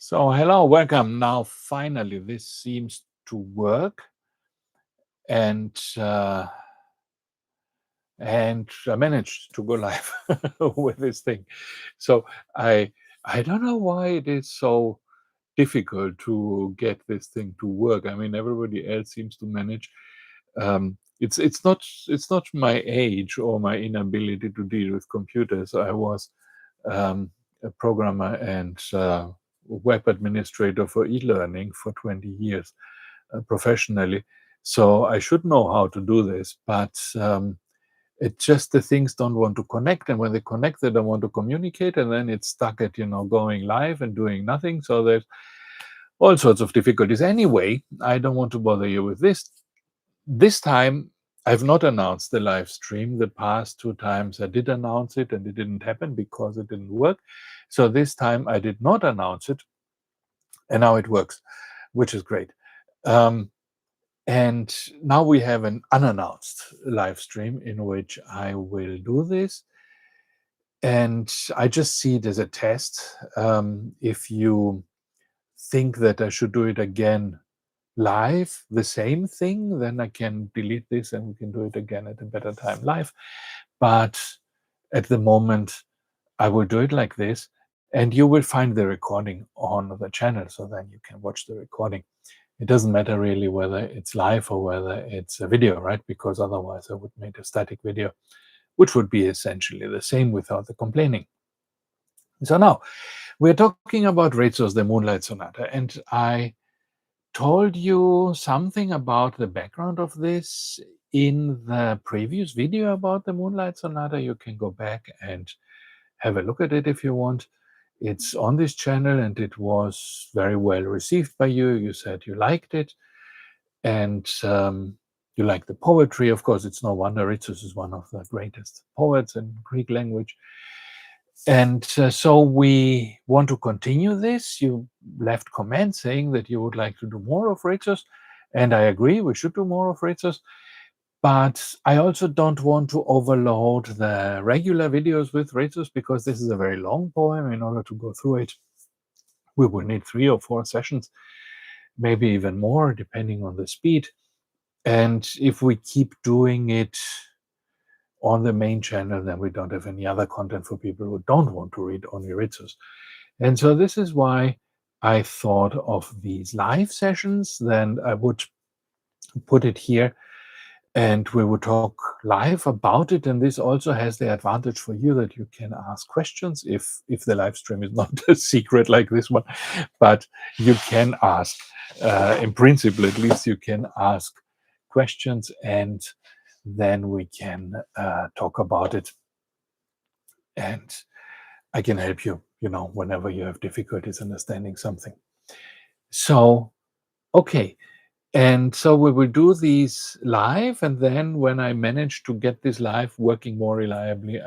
So, hello, welcome. Now, finally, this seems to work, and I managed to go live with this thing. So, I I don't know why it is so difficult to get this thing to work. I mean, everybody else seems to manage. It's not my age or my inability to deal with computers. I was a programmer and web administrator for e-learning for 20 years professionally. So I should know how to do this, but it's just the things don't want to connect. And when they connect, they don't want to communicate. And then it's stuck at, going live and doing nothing. So there's all sorts of difficulties. Anyway, I don't want to bother you with this. This time, I've not announced the live stream. The past two times I did announce it and it didn't happen because it didn't work. So this time I did not announce it and now it works, which is great. And now we have an unannounced live stream in which I will do this. And I just see it as a test. If you think that I should do it again live, the same thing, then I can delete this and we can do it again at a better time live. But at the moment, I will do it like this, and you will find the recording on the channel, so then you can watch the recording. It doesn't matter really whether it's live or whether it's a video, right? Because otherwise I would make a static video, which would be essentially the same without the complaining. So now we're talking about Ritsos, the Moonlight Sonata, and I told you something about the background of this in the previous video about the Moonlight Sonata. You can go back and have a look at it if you want. It's on this channel and it was very well received by you. You said you liked it and you like the poetry. Of course, it's no wonder. Ritsos is one of the greatest poets in Greek language. And so we want to continue this. You left comments saying that you would like to do more of Ritsos, and I agree, we should do more of Ritsos. But I also don't want to overload the regular videos with Ritsos because this is a very long poem. In order to go through it, we will need 3 or 4 sessions, maybe even more, depending on the speed. And if we keep doing it on the main channel, then we don't have any other content for people who don't want to read only Ritsos. And so this is why I thought of these live sessions. Then I would put it here and we would talk live about it. And this also has the advantage for you that you can ask questions if the live stream is not a secret like this one, but you can ask, in principle at least, you can ask questions and then we can talk about it. And I can help you, whenever you have difficulties understanding something. So, okay. And so we will do these live. And then when I manage to get this live working more reliably,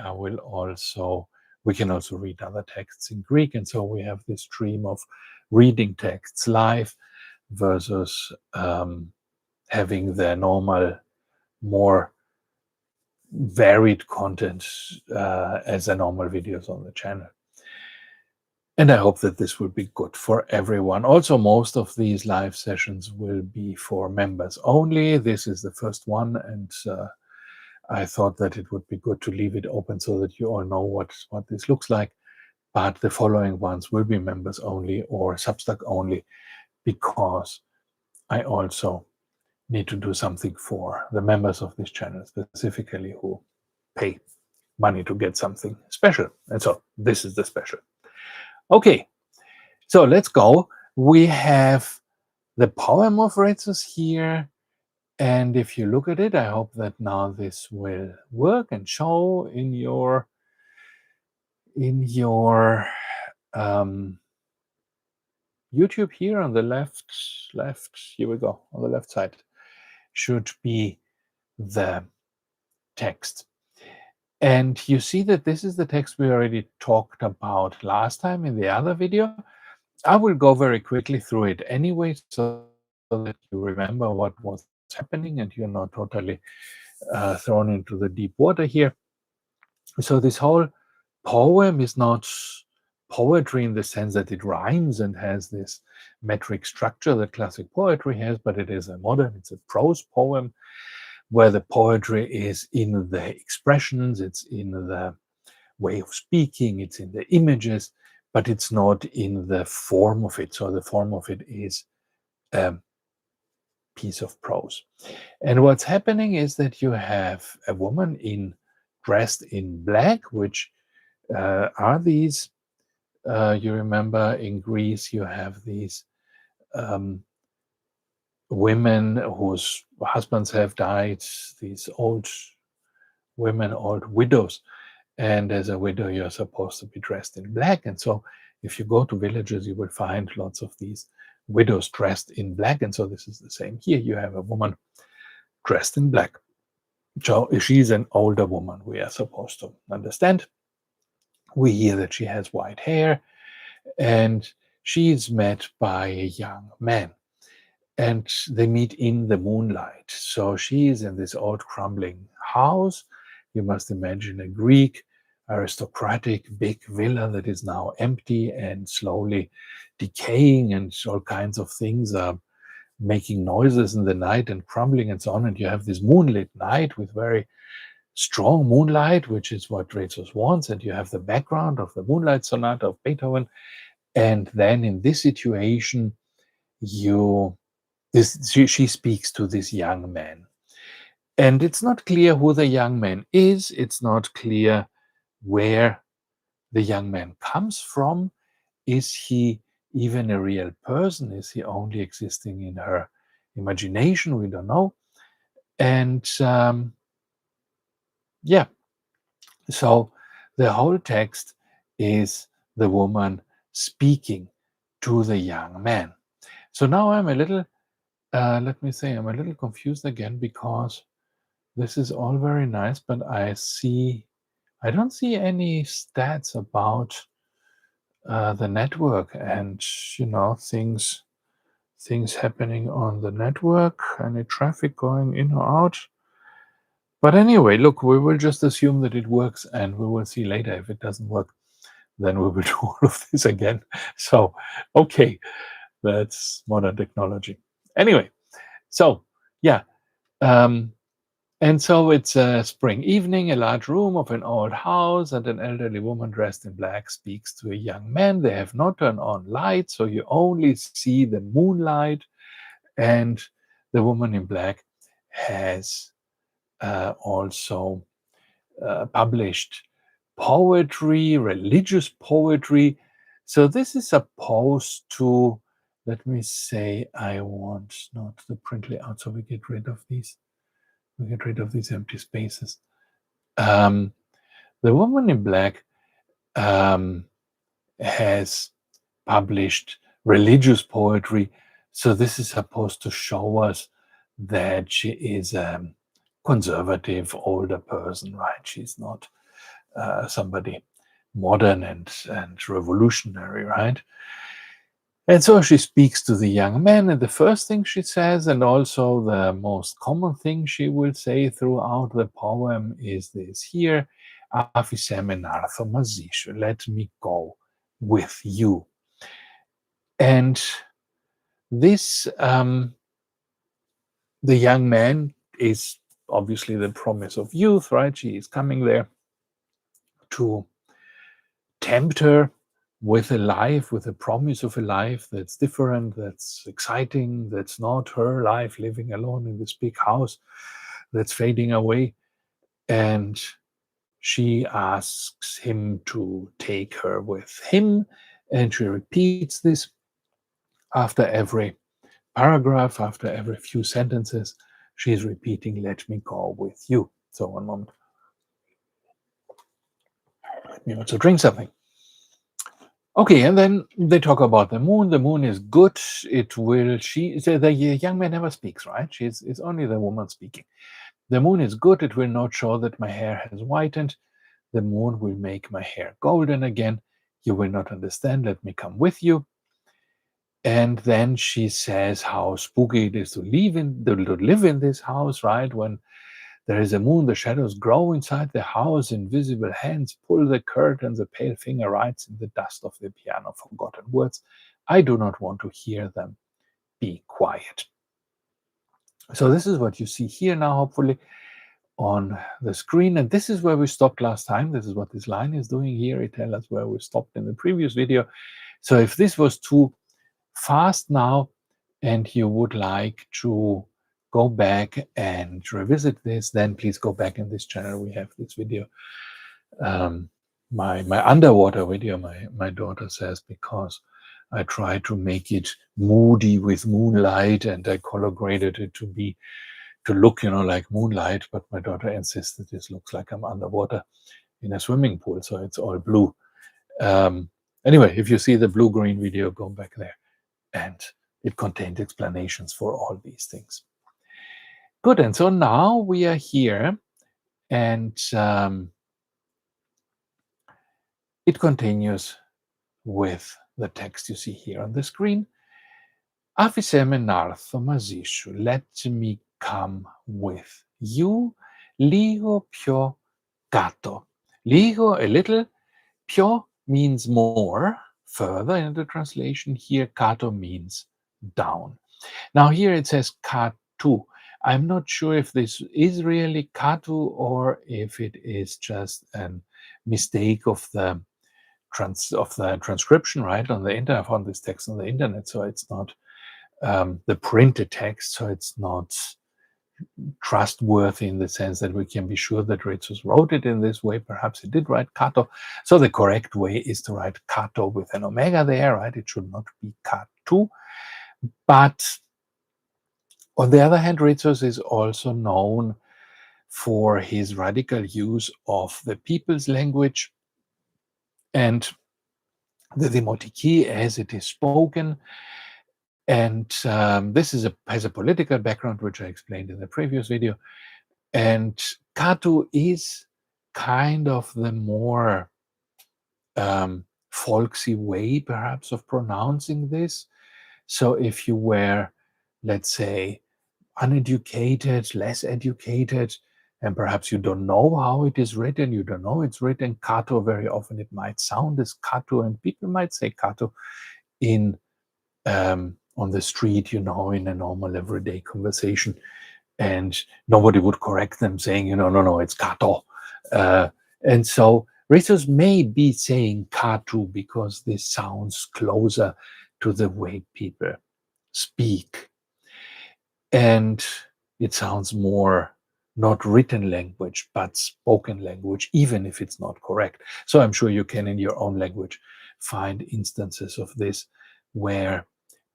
we can also read other texts in Greek. And so we have this stream of reading texts live versus having the normal, more varied content as a normal videos on the channel. And I hope that this will be good for everyone. Also, most of these live sessions will be for members only. This is the first one, and I thought that it would be good to leave it open so that you all know what this looks like. But the following ones will be members only or Substack only, because I also need to do something for the members of this channel, specifically who pay money to get something special. And so this is the special. Okay, so let's go. We have the poem of Ritsos here. And if you look at it, I hope that now this will work and show in your YouTube here on the left, here we go, on the left side, should be the text. And you see that this is the text we already talked about last time in the other video. I will go very quickly through it anyway, so that you remember what was happening and you're not totally thrown into the deep water here. So this whole poem is not poetry in the sense that it rhymes and has this metric structure that classic poetry has, but it is a modern, it's a prose poem where the poetry is in the expressions, it's in the way of speaking, it's in the images, but it's not in the form of it. So the form of it is a piece of prose. And what's happening is that you have a woman dressed in black, which are these. You remember in Greece, you have these um, women whose husbands have died, these old women, old widows. And as a widow, you're supposed to be dressed in black. And so if you go to villages, you will find lots of these widows dressed in black. And so this is the same here. You have a woman dressed in black. So she's an older woman, we are supposed to understand. We hear that she has white hair, and she is met by a young man. And they meet in the moonlight. So she is in this old crumbling house. You must imagine a Greek aristocratic big villa that is now empty and slowly decaying, and all kinds of things are making noises in the night and crumbling and so on. And you have this moonlit night with very strong moonlight, which is what Ritsos wants. And you have the background of the Moonlight Sonata of Beethoven. And then in this situation, she speaks to this young man. And it's not clear who the young man is. It's not clear where the young man comes from. Is he even a real person? Is he only existing in her imagination? We don't know. And yeah, so the whole text is the woman speaking to the young man. So now I'm a little, let me say, I'm a little confused again, because this is all very nice, but I don't see any stats about the network and things happening on the network, any traffic going in or out. But anyway, look, we will just assume that it works, and we will see later. If it doesn't work, then we will do all of this again. So, okay, that's modern technology. Anyway, so yeah. And so it's a spring evening, a large room of an old house, and an elderly woman dressed in black speaks to a young man. They have not turned on lights, so you only see the moonlight. And the woman in black has also published poetry, religious poetry. So this is supposed to, let me say, I want not the print layout, so we get rid of these. We get rid of these empty spaces. The woman in black has published religious poetry. So this is supposed to show us that she is a conservative, older person, right? She's not somebody modern and revolutionary, right? And so she speaks to the young man, and the first thing she says, and also the most common thing she will say throughout the poem, is this here: let me go with you. And this, the young man is obviously the promise of youth, right? She is coming there to tempt her with a life, with a promise of a life that's different, that's exciting, that's not her life living alone in this big house that's fading away. And she asks him to take her with him, and she repeats this after every paragraph, after every few sentences. She's repeating, "Let me go with you." So one moment. Let me also drink something. Okay, and then they talk about the moon. The moon is good. It will. The young man never speaks, right? It's only the woman speaking. The moon is good. It will not show that my hair has whitened. The moon will make my hair golden again. You will not understand. Let me come with you. And then she says how spooky it is to live in this house, right? When There is a moon, the shadows grow inside the house, invisible hands pull the curtains, a pale finger writes in the dust of the piano forgotten words. I do not want to hear them. Be quiet. So this is what you see here now, hopefully, on the screen. And this is where we stopped last time. This is what this line is doing here. It tells us where we stopped in the previous video. So if this was too fast now and you would like to go back and revisit this, then please go back in this channel. We have this video, my underwater video, my daughter says, because I tried to make it moody with moonlight and I color graded it to look, like moonlight, but my daughter insisted this looks like I'm underwater in a swimming pool, so it's all blue. Anyway, if you see the blue-green video, go back there, and it contained explanations for all these things. Good, and so now we are here, and it continues with the text you see here on the screen. Afiseme nartho mazishu, let me come with you. Ligo pio gato. Ligo, a little. Pio means more, further in the translation. Here, kato means down. Now here it says katu. I'm not sure if this is really katu or if it is just a mistake of the transcription, right? On the internet, I found this text on the internet, so it's not the printed text, so it's not trustworthy in the sense that we can be sure that Ritsos wrote it in this way. Perhaps he did write kato. So the correct way is to write kato with an omega there, right? It should not be katu. But on the other hand, Ritsos is also known for his radical use of the people's language and the demotiki as it is spoken. And this has a political background, which I explained in the previous video. And Katu is kind of the more folksy way, perhaps, of pronouncing this. So if you were, let's say, uneducated, less educated, and perhaps you don't know how it is written, you don't know it's written Kato, very often it might sound as Kato, and people might say Kato in on the street, in a normal everyday conversation, and nobody would correct them saying, no, it's Kato. And so Ritsos may be saying Katu because this sounds closer to the way people speak. And it sounds more not written language, but spoken language, even if it's not correct. So I'm sure you can, in your own language, find instances of this where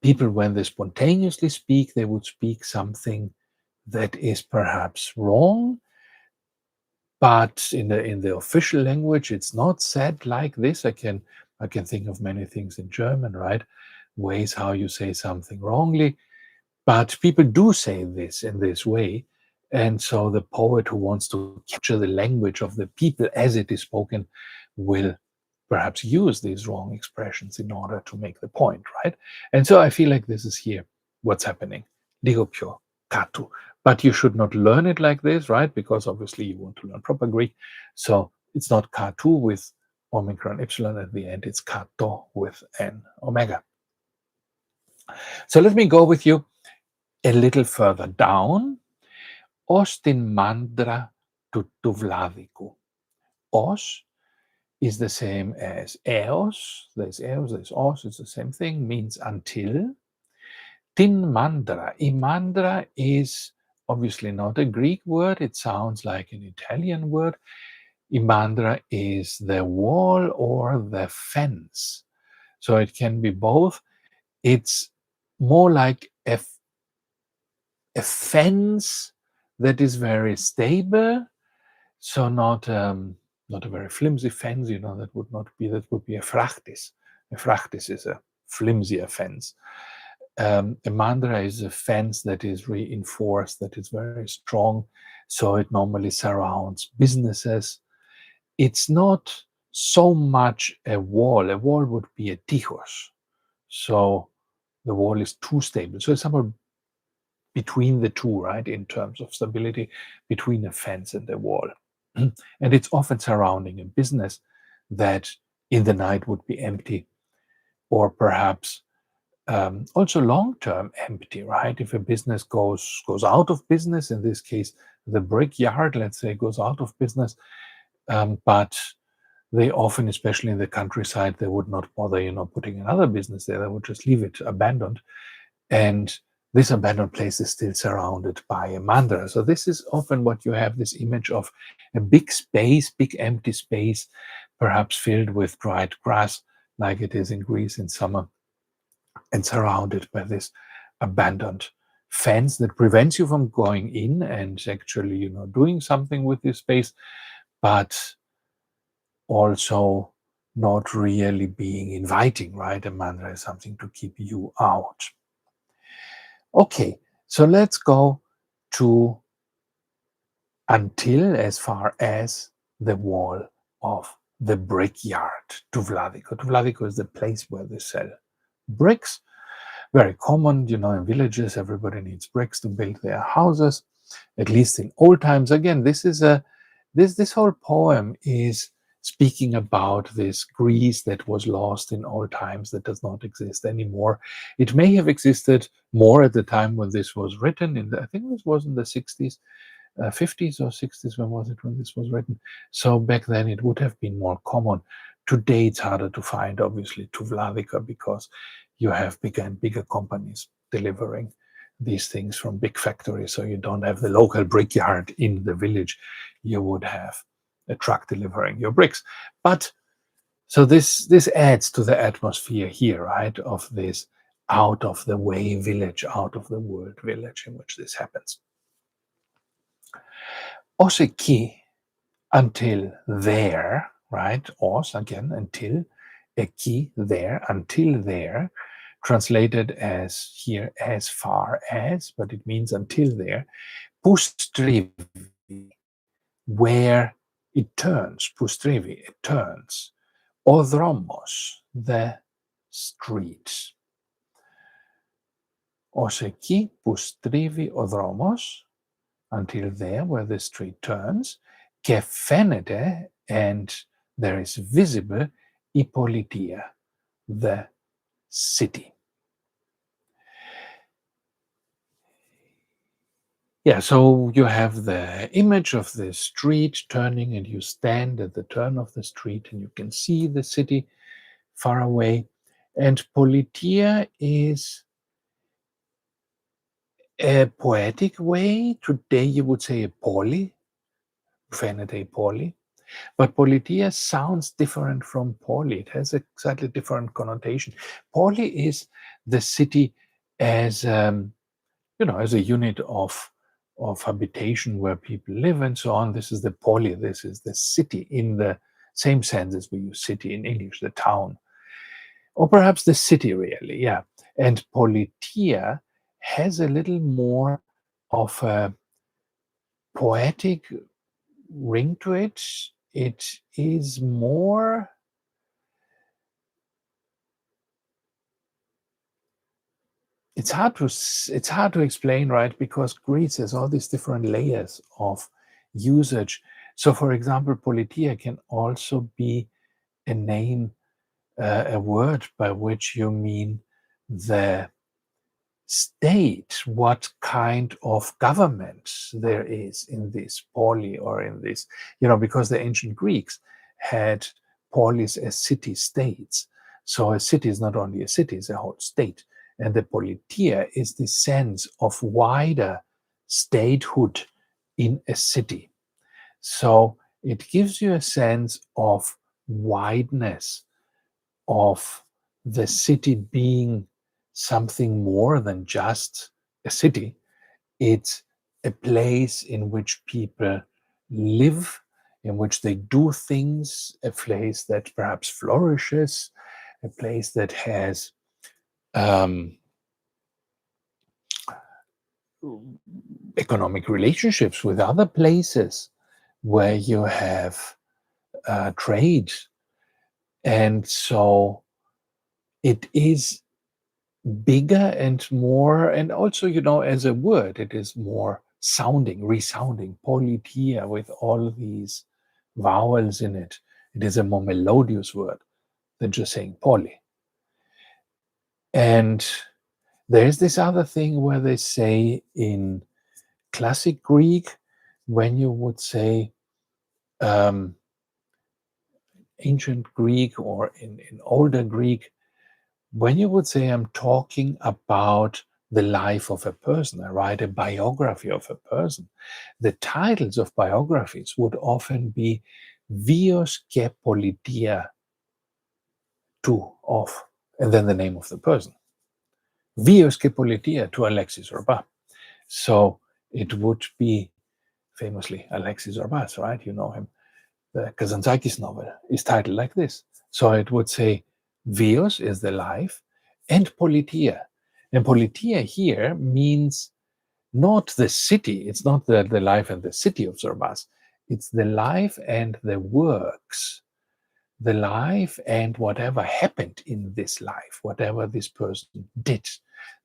people, when they spontaneously speak, they would speak something that is perhaps wrong, but in the official language, it's not said like this. I can think of many things in German, right? Ways how you say something wrongly. But people do say this in this way. And so the poet who wants to capture the language of the people as it is spoken will perhaps use these wrong expressions in order to make the point, right? And so I feel like this is here what's happening. Ligopyo, katu. But you should not learn it like this, right? Because obviously you want to learn proper Greek. So it's not katu with omicron epsilon at the end. It's kato with an omega. So let me go with you a little further down. Ostin mandra tutu vladiku. Os is the same as eos. There's os, it's the same thing, means until. Tin mandra. Imandra is obviously not a Greek word. It sounds like an Italian word. Imandra is the wall or the fence. So it can be both. It's more like a fence that is very stable, so not a very flimsy fence. That would be a frachtis. A frachtis is a flimsier fence. A mandra is a fence that is reinforced, that is very strong, so it normally surrounds businesses. It's not so much a wall. A wall would be a tichos, so the wall is too stable. So it's somewhat between the two, right, in terms of stability between a fence and a wall. And it's often surrounding a business that in the night would be empty, or perhaps also long-term empty, right? If a business goes out of business, in this case, the brickyard, let's say, goes out of business, but they often, especially in the countryside, they would not bother, putting another business there. They would just leave it abandoned. And this abandoned place is still surrounded by a mandala. So this is often what you have, this image of a big space, big empty space, perhaps filled with dried grass, like it is in Greece in summer, and surrounded by this abandoned fence that prevents you from going in and actually, doing something with this space, but also not really being inviting, right? A mandala is something to keep you out. Okay, so let's go to until as far as the wall of the brickyard, Tuvladiko. Tuvladiko is the place where they sell bricks. Very common, in villages, everybody needs bricks to build their houses, at least in old times. Again, this whole poem is speaking about this Greece that was lost in old times, that does not exist anymore. It may have existed more at the time when this was written. I think this was in the 60s, 50s or 60s. When was it when this was written? So back then it would have been more common. Today it's harder to find, obviously, Tuvladika, because you have bigger and bigger companies delivering these things from big factories. So you don't have the local brickyard in the village. You would have a truck delivering your bricks. But so this adds to the atmosphere here, right, of this out of the way village, out of the world village in which this happens. Oseki, until there, right? Os again, until, eki, there, until there, translated as here as far as, but it means until there. Pustrivi, where it turns, pustrivi, it turns. Odromos, the street. Oseki, pustrivi, odromos, until there where the street turns, και φαίνεται, and there is visible, η πολιτεία, the city. Yeah, so you have the image of the street turning, and you stand at the turn of the street and you can see the city far away. And politia is a poetic way. Today you would say a poli, fenete poli. But politia sounds different from poli. It has a slightly different connotation. Poli is the city as as a unit of habitation where people live and so on. This is the poli. This is the city in the same sense as we use city in English, the town, or perhaps the city really. Yeah, and politia has a little more of a poetic ring to it. It is more, it's hard to explain, right? Because Greece has all these different layers of usage. So, for example, politia can also be a name, a word by which you mean the state, what kind of government there is in this poli, or in this, because the ancient Greeks had polis as city-states. So a city is not only a city, it's a whole state. And the politia is the sense of wider statehood in a city. So it gives you a sense of wideness, of the city being something more than just a city. It's a place in which people live, in which they do things, a place that perhaps flourishes, a place that has economic relationships with other places, where you have trade. And so it is bigger and more, and also, as a word, it is more sounding, resounding, polytia, with all these vowels in it. It is a more melodious word than just saying poly. And there's this other thing where they say in classic Greek, when you would say um, ancient Greek, or in older Greek, when you would say, I'm talking about the life of a person, I write a biography of a person, the titles of biographies would often be Vios και Politia, to, of, and then the name of the person. Vios και Politia to Alexis Orba. So it would be famously Alexis Orbas, right? You know him. The Kazantzakis novel is titled like this. So it would say Vios is the life, and Politia. And Politia here means not the city. It's not the life and the city of Zorbas. It's the life and the works, the life and whatever happened in this life, whatever this person did,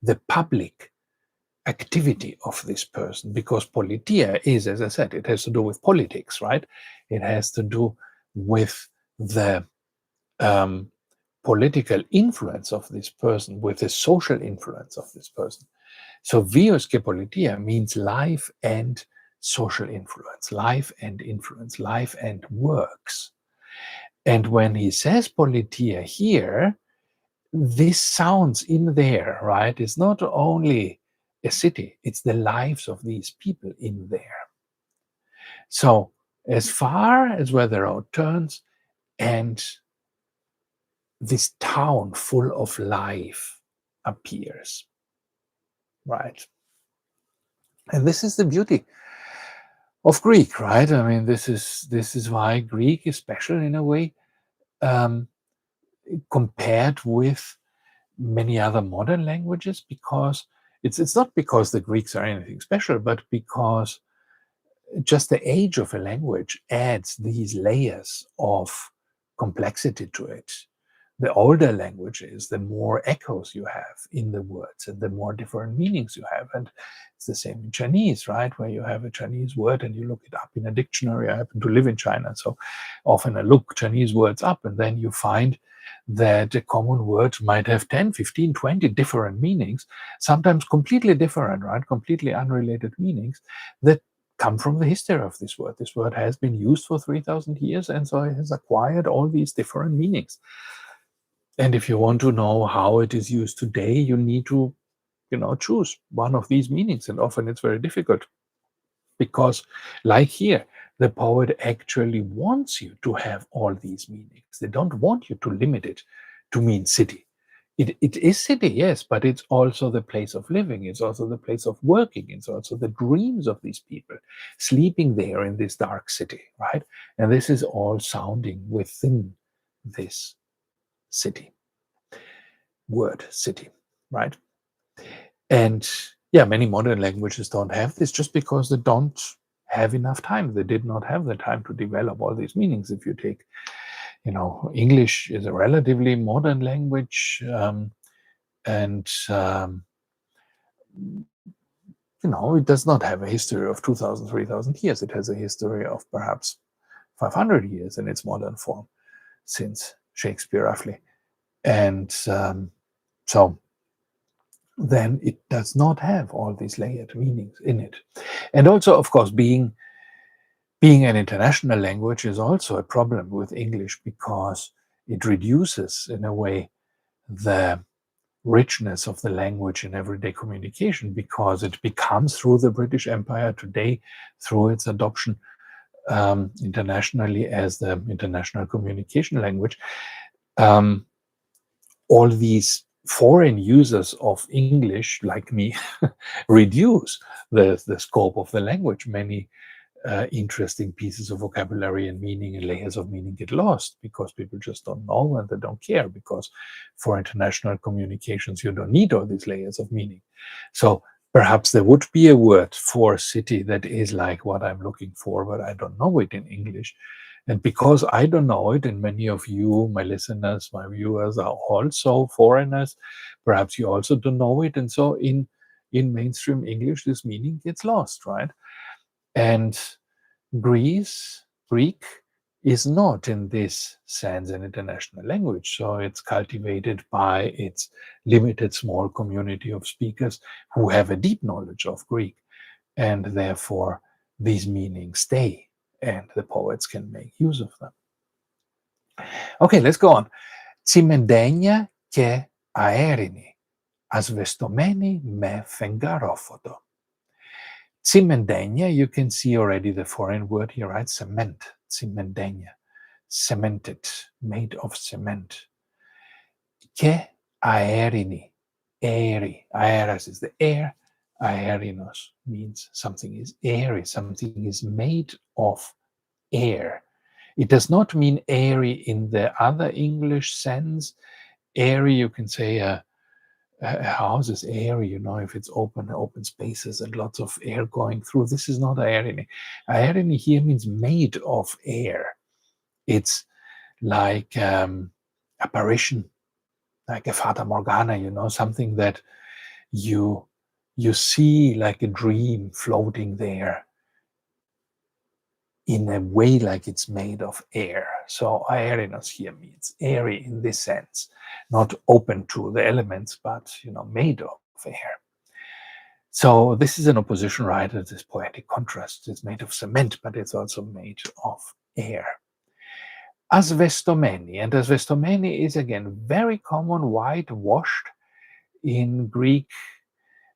the public activity of this person. Because politia is, as I said, it has to do with politics, right? It has to do with the political influence of this person, with the social influence of this person. So vios και politia means life and social influence, life and influence, life and works. And when he says politia here, this sounds in there, right? It's not only a city, it's the lives of these people in there. So as far as where the road turns, and this town full of life appears, right? And this is the beauty of Greek, right? I mean, this is why Greek is special in a way, compared with many other modern languages, because it's not because the Greeks are anything special, but because just the age of a language adds these layers of complexity to it. The older languages, the more echoes you have in the words, and the more different meanings you have. And it's the same in Chinese, right? Where you have a Chinese word and you look it up in a dictionary. I happen to live in China, so often I look Chinese words up, and then you find that a common word might have 10, 15, 20 different meanings, sometimes completely different, right? Completely unrelated meanings that come from the history of this word. This word has been used for 3,000 years, and so it has acquired all these different meanings. And if you want to know how it is used today, you need to, choose one of these meanings. And often it's very difficult because, like here, the poet actually wants you to have all these meanings. They don't want you to limit it to mean city. It is city, yes, but it's also the place of living. It's also the place of working. It's also the dreams of these people sleeping there in this dark city, right? And this is all sounding within this city, word city, right? And yeah, many modern languages don't have this just because they don't have enough time. They did not have the time to develop all these meanings. If you take, English is a relatively modern language, and it does not have a history of 2,000, 3,000 years. It has a history of perhaps 500 years in its modern form, since Shakespeare, roughly. And so then it does not have all these layered meanings in it. And also, of course, being an international language is also a problem with English, because it reduces, in a way, the richness of the language in everyday communication, because it becomes, through the British Empire today, through its adoption internationally as the international communication language, all these foreign users of English, like me, reduce the scope of the language. Many interesting pieces of vocabulary and meaning and layers of meaning get lost because people just don't know, and they don't care, because for international communications you don't need all these layers of meaning. So perhaps there would be a word for city that is like what I'm looking for, but I don't know it in English. And because I don't know it, and many of you, my listeners, my viewers, are also foreigners, perhaps you also don't know it. And so in mainstream English, this meaning gets lost, right? And Greek is not in this sense an international language. So it's cultivated by its limited small community of speakers who have a deep knowledge of Greek. And therefore, these meanings stay, and the poets can make use of them. Okay, let's go on. Τσιμεντένια και αέρινοι, ασβεστομένοι με φεγγαρόφωτο. Cimendenia, you can see already the foreign word here, right? Cement, cimendenia, cemented, made of cement. Και αέρινοι, airy, aeras is the air, aerinos means something is airy, something is made of air. It does not mean airy in the other English sense. Airy, you can say a house is airy, if it's open spaces and lots of air going through. This is not aerini. Aerini here means made of air. It's like apparition, like a Fata Morgana, something that you see like a dream floating there in a way like it's made of air. So aerinos here means airy in this sense, not open to the elements, but made of air. So this is an opposition, right? This poetic contrast. It's made of cement, but it's also made of air. Asvestomeni, and asvestomeni is again very common, whitewashed in Greek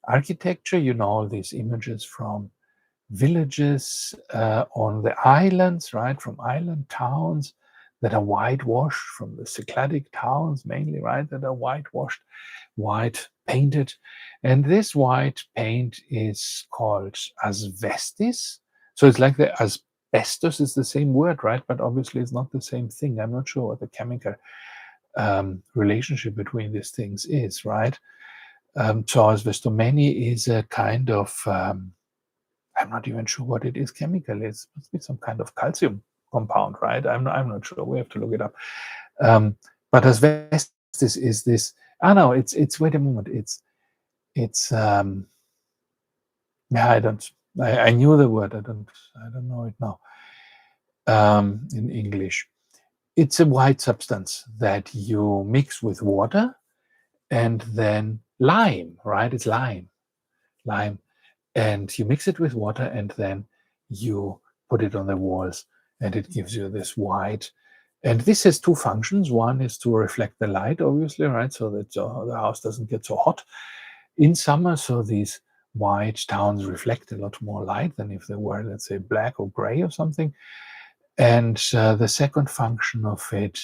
architecture. All these images from villages on the islands, right? From island towns that are whitewashed, from the Cycladic towns mainly, right? That are whitewashed, white painted. And this white paint is called asbestos. So it's like the asbestos is the same word, right? But obviously it's not the same thing. I'm not sure what the chemical relationship between these things is, right? So asbestomeni is a kind of I'm not even sure what it is chemically. It must be some kind of calcium compound, right? I'm not sure. We have to look it up. But asbestos is this. No, it's. Wait a moment. It's. Yeah, I don't. I knew the word. I don't know it now. In English, it's a white substance that you mix with water, and then lime. Right? It's lime. And you mix it with water, and then you put it on the walls, and it gives you this white. And this has two functions. One is to reflect the light, obviously, right? So that the house doesn't get so hot in summer. So these white towns reflect a lot more light than if they were, let's say, black or gray or something. And the second function of it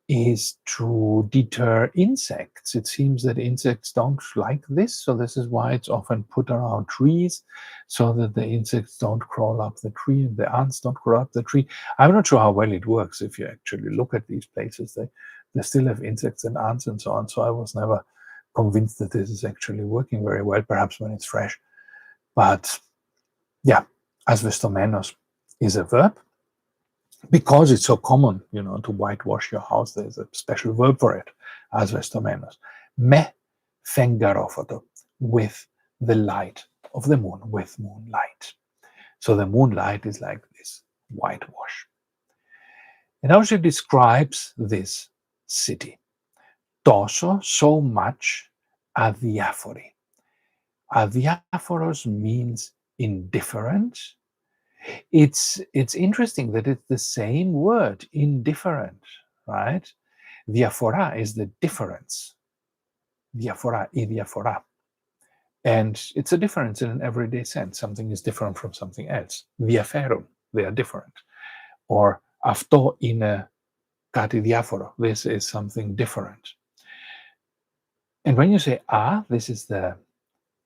is to deter insects. It seems that insects don't like this, so this is why it's often put around trees, so that the insects don't crawl up the tree and the ants don't crawl up the tree. I'm not sure how well it works if you actually look at these places. They still have insects and ants and so on, so I was never convinced that this is actually working very well, perhaps when it's fresh. But yeah, asbestomenos is a verb. Because it's so common, to whitewash your house, there's a special verb for it, asbestomenos. Me fengarofoto, with the light of the moon, with moonlight. So the moonlight is like this whitewash. And now she describes this city. Τόσο, so much, adiaphori. Adiaphoros means indifferent. It's interesting that it's the same word, indifferent, right? Διαφορά is the difference. Διαφορά, η διαφορά. And it's a difference in an everyday sense. Something is different from something else. Διαφέρουν, they are different. Or αυτό είναι κάτι διάφορο. This is something different. And when you say a, this is the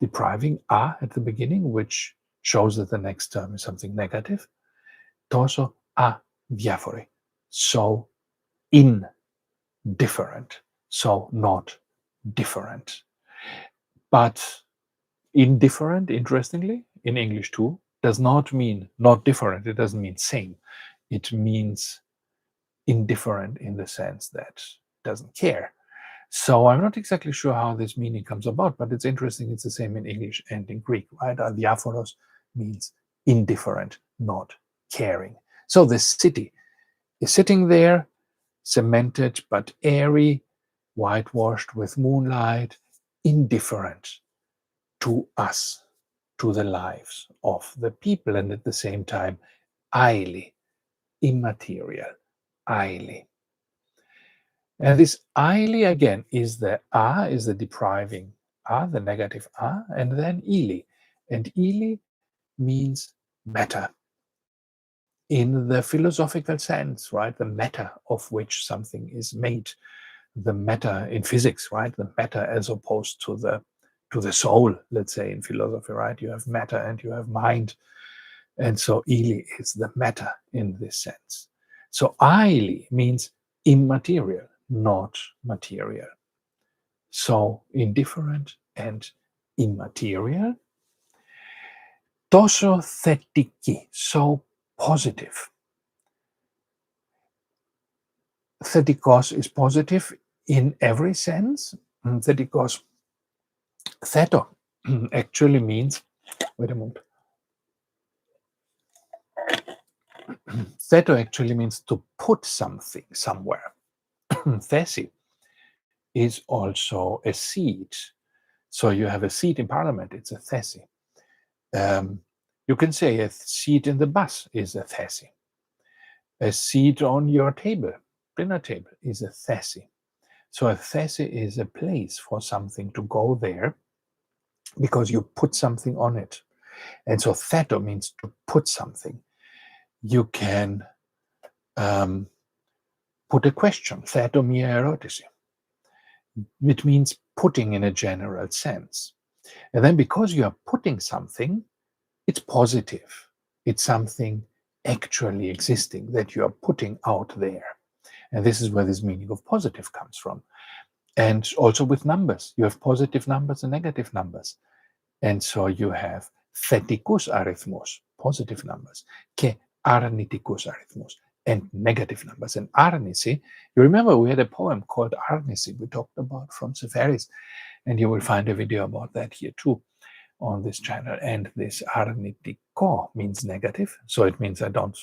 depriving a at the beginning, which shows that the next term is something negative. Τόσο αδιάφοροι, so indifferent, so not different. But indifferent, interestingly, in English too, does not mean not different. It doesn't mean same. It means indifferent in the sense that doesn't care. So I'm not exactly sure how this meaning comes about, but it's interesting. It's the same in English and in Greek, right? Adiaphoros means indifferent, not caring. So the city is sitting there, cemented but airy, whitewashed with moonlight, indifferent to us, to the lives of the people, and at the same time, highly immaterial, highly. And this highly again is the is the depriving the negative and then ili. And ili means matter in the philosophical sense, right? The matter of which something is made, the matter in physics, right? The matter as opposed to the soul, let's say in philosophy, right? You have matter and you have mind. And so ili is the matter in this sense. So ili means immaterial, not material. So indifferent and immaterial. Τόσο θετική, so positive. Thetikos is positive in every sense. Thetikos, theto actually means, wait a moment. Theto actually means to put something somewhere. Thesi is also a seat. So you have a seat in parliament, it's a thesi. You can say a seat in the bus is a thesi. A seat on your table, dinner table, is a thesi. So a thesi is a place for something to go there because you put something on it. And so theto means to put something. You can put a question, theto mia erotisi, which means putting in a general sense. And then because you are putting something, it's positive. It's something actually existing that you are putting out there. And this is where this meaning of positive comes from. And also with numbers, you have positive numbers and negative numbers. And so you have thetikus arythmos, positive numbers, και αρνητικούς arythmos, and negative numbers. And arnisi, you remember we had a poem called Arnisi we talked about from Seferis, and you will find a video about that here too on this channel. And this arnitiko means negative, so it means I don't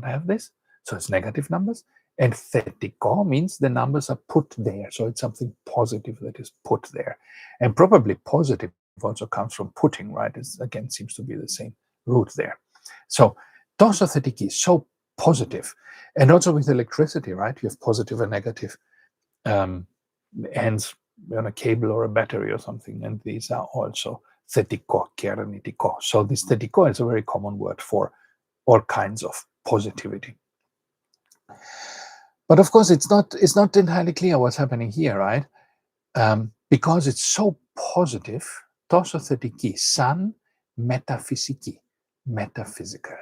have this, so it's negative numbers. And thetiko means the numbers are put there, so it's something positive that is put there. And probably positive also comes from putting, right? It again seems to be the same root there. So τόσο θετική, so positive. And also with electricity, right? You have positive and negative ends on a cable or a battery or something, and these are also θετικό και αρνητικό. So this θετικό is a very common word for all kinds of positivity. But of course, it's not entirely clear what's happening here, right? Because it's so positive, τόσο θετική, σαν metaphysical, metaphysical.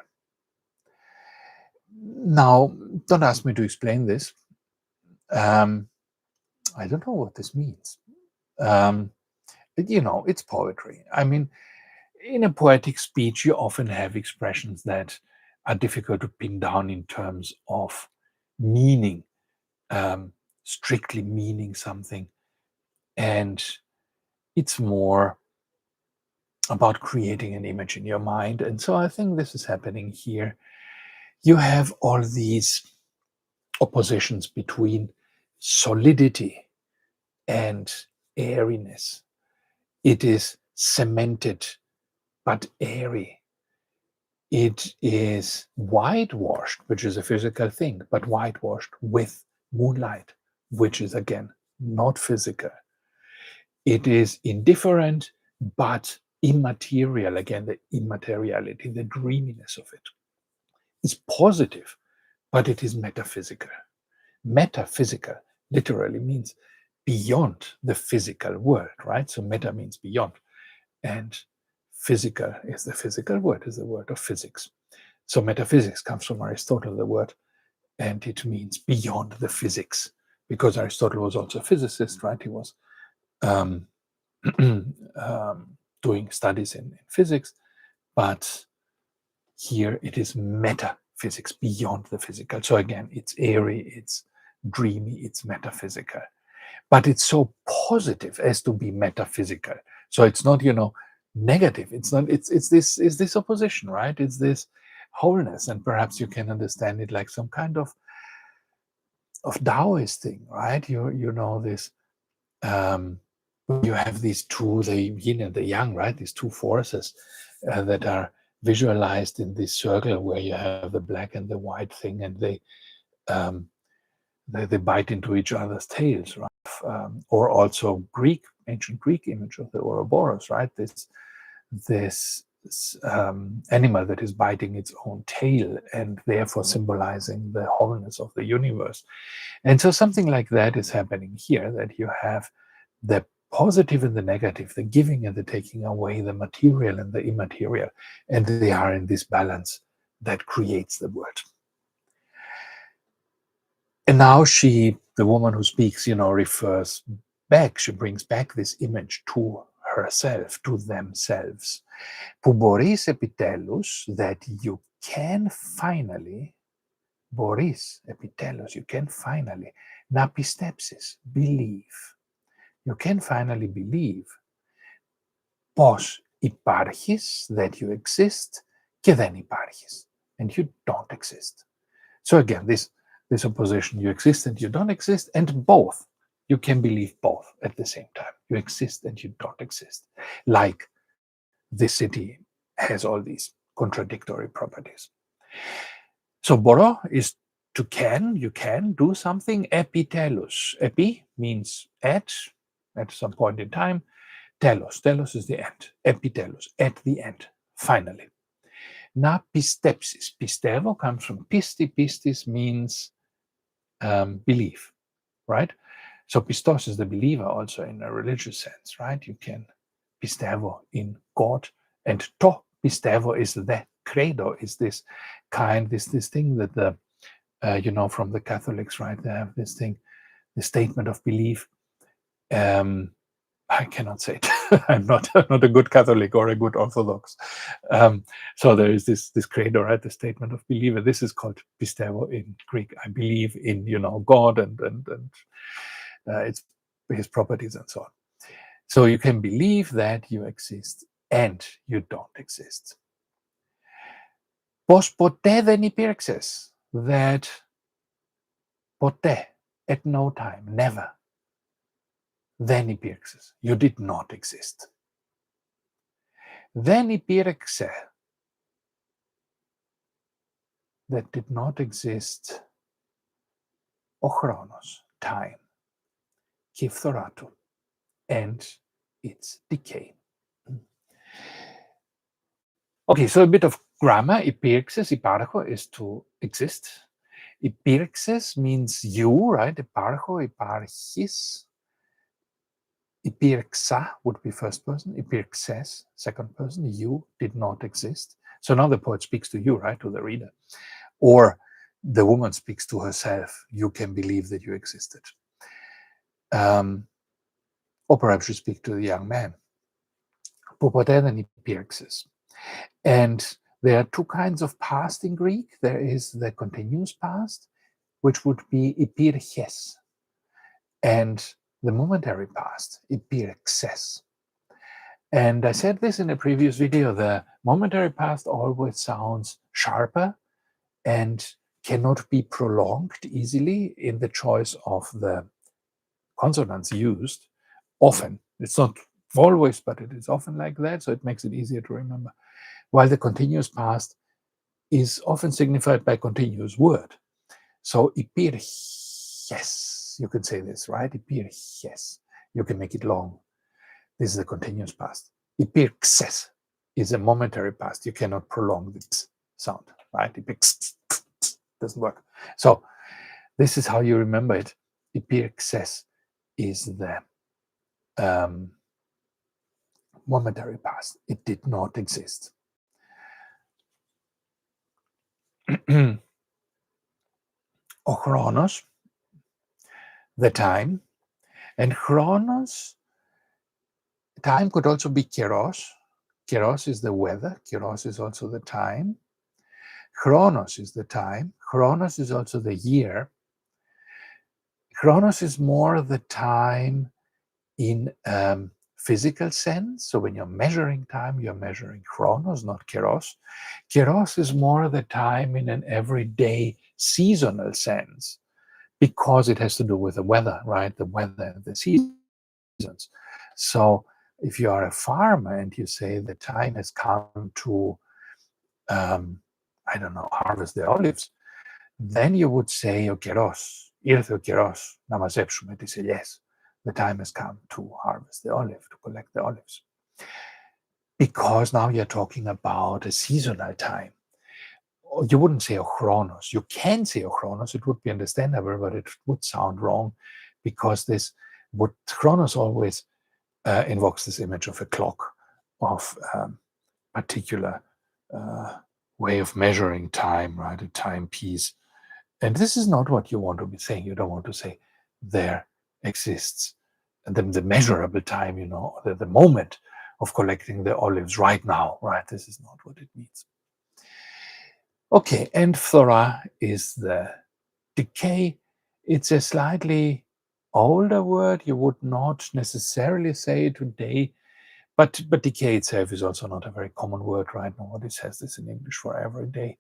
Now, don't ask me to explain this. I don't know what this means. It's poetry. I mean, in a poetic speech, you often have expressions that are difficult to pin down in terms of meaning, strictly meaning something. And it's more about creating an image in your mind. And so I think this is happening here. You have all these oppositions between solidity and airiness. It is cemented but airy. It is whitewashed, which is a physical thing, but whitewashed with moonlight, which is again not physical. It is indifferent but immaterial, again the immateriality, the dreaminess of it. It's positive, but it is metaphysical. Metaphysical literally means beyond the physical world, right? So meta means beyond, and physical is the physical word, is the word of physics. So metaphysics comes from Aristotle, the word, and it means beyond the physics, because Aristotle was also a physicist, right? He was doing studies in physics, but here it is metaphysical. physics, beyond the physical. So again, it's airy, it's dreamy, it's metaphysical. But it's so positive as to be metaphysical. So it's not, negative. It's not, it's this opposition, right? It's this wholeness. And perhaps you can understand it like some kind of Taoist thing, right? This you have these two, the yin and the yang, right? These two forces that are visualized in this circle where you have the black and the white thing, and um, they bite into each other's tails, right? Or also ancient Greek image of the Ouroboros, right? This animal that is biting its own tail and therefore symbolizing the wholeness of the universe. And so something like that is happening here, that you have the positive and the negative, the giving and the taking away, the material and the immaterial, and they are in this balance that creates the world. And now the woman who speaks, refers back, she brings back this image to herself, to themselves. Puboris epitelus, that you can finally, Boris epitelus, you can finally, napistepsis, believe. You can finally believe, πως υπάρχεις, that you exist, και δεν υπάρχεις, and you don't exist. So again, this opposition, you exist and you don't exist, and both. You can believe both at the same time. You exist and you don't exist. Like this city has all these contradictory properties. So boro is to can, you can do something. Epitelus. Epi means at some point in time. Telos is the end. Epitelus, at the end, finally. Na pistepsis. Pistevo comes from pisti. Pistis means belief, right? So pistos is the believer also in a religious sense, right? You can pistevo in God, and to pistevo is the credo, is this thing that from the Catholics, right? They have this thing, the statement of belief. I cannot say it. I'm not a good Catholic or a good Orthodox. So there is this credo, right? The statement of believer. This is called pistevo in Greek. I believe in God and its his properties and so on. So you can believe that you exist and you don't exist. Πως ποτέ δεν υπήρξες, that ποτέ, at no time, never, δεν υπήρξες, you did not exist. Δεν υπήρξε, that did not exist, ο χρόνος, time, και η φθορά του, and its decay. Okay, so a bit of grammar. Υπήρξες, υπάρχω, is to exist. Υπήρξες means you, right? Υπάρχω, υπάρχεις. Υπήρξα would be first person. Υπήρξες, second person. You did not exist. So now the poet speaks to you, right? To the reader. Or the woman speaks to herself. You can believe that you existed. Or perhaps you speak to the young man. Που ποτέ δεν υπήρξες. And there are two kinds of past in Greek. There is the continuous past, which would be υπήρχες, and the momentary past, υπήρξες. And I said this in a previous video, the momentary past always sounds sharper and cannot be prolonged easily in the choice of the consonants used. Often, it's not always, but it is often like that, so it makes it easier to remember. While the continuous past is often signified by continuous word. So υπήρχες, you can say this, right? Υπήρχες. You can make it long. This is the continuous past. Υπήρξες is a momentary past. You cannot prolong this sound, right? Υπήρξες doesn't work. So this is how you remember it. Υπήρξες is the momentary past. It did not exist. Ο χρόνος, the time, and chronos, time could also be kairos. Kairos is the weather. Kairos is also the time. Chronos is the time. Chronos is also the year. Chronos is more the time in physical sense. So when you're measuring time, you're measuring chronos, not keros. Keros is more the time in an everyday seasonal sense, because it has to do with the weather, right? The weather and the seasons. So if you are a farmer and you say the time has come to, I don't know, harvest the olives, then you would say, O keros, ήρθε ο καιρός να μαζέψουμε τις ελιές. The time has come to harvest the olive, to collect the olives. Because now you're talking about a seasonal time. You wouldn't say o chronos. You can say o chronos, it would be understandable, but it would sound wrong, because this would, chronos always invokes this image of a clock, of particular way of measuring time, right? A timepiece. And this is not what you want to be saying. You don't want to say there exists the measurable time, the moment of collecting the olives right now, right? This is not what it means. Okay, and phthora is the decay. It's a slightly older word. You would not necessarily say it today, but decay itself is also not a very common word, right? Nobody says this in English for every day.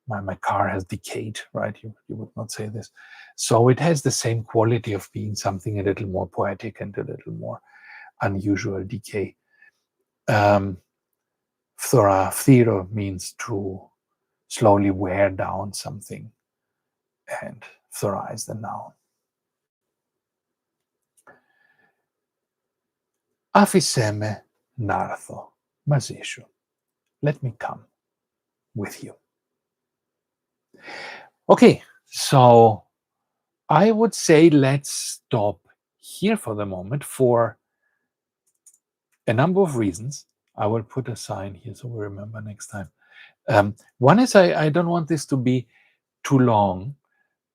My car has decayed, right? You would not say this. So it has the same quality of being something a little more poetic and a little more unusual, decay. Phthiro means to slowly wear down something, and phthora is the noun. Afiseme nartho mazeshu. Let me come with you. Okay, so I would say let's stop here for the moment for a number of reasons. I will put a sign here so we remember next time. One is I don't want this to be too long.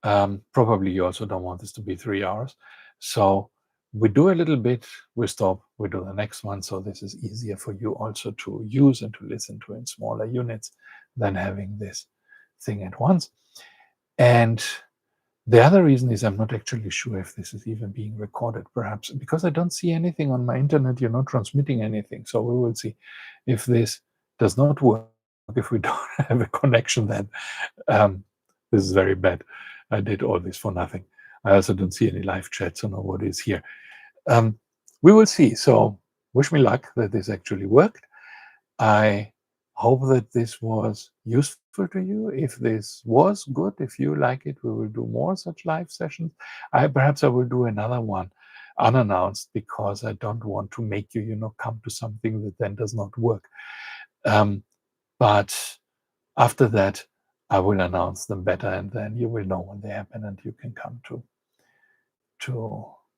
Probably you also don't want this to be 3 hours. So we do a little bit, we stop, we do the next one. So this is easier for you also to use and to listen to in smaller units than having this thing at once. And the other reason is I'm not actually sure if this is even being recorded, perhaps because I don't see anything on my internet. You're not transmitting anything. So we will see if this does not work. If we don't have a connection, then this is very bad. I did all this for nothing. I also don't see any live chat, so nobody is here. We will see. So wish me luck that this actually worked. I hope that this was useful to you. If this was good, if you like it, we will do more such live sessions. Perhaps I will do another one unannounced, because I don't want to make you, come to something that then does not work. But after that, I will announce them better, and then you will know when they happen, and you can come to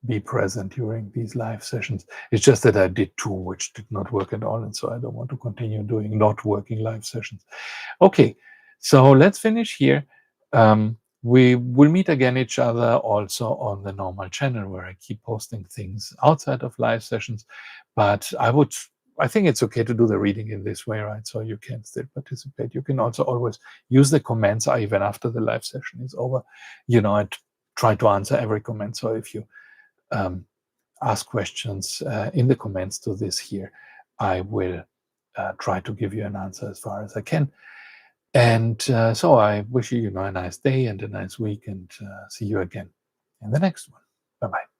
be present during these live sessions. It's just that I did 2 which did not work at all, and so I don't want to continue doing not working live sessions. Okay, so let's finish here. We will meet again each other also on the normal channel, where I keep posting things outside of live sessions. But I think it's okay to do the reading in this way, right? So you can still participate. You can also always use the comments even after the live session is over. I try to answer every comment. So if you ask questions in the comments to this here, I will try to give you an answer as far as I can. And so I wish you, a nice day and a nice week, and see you again in the next one. Bye-bye.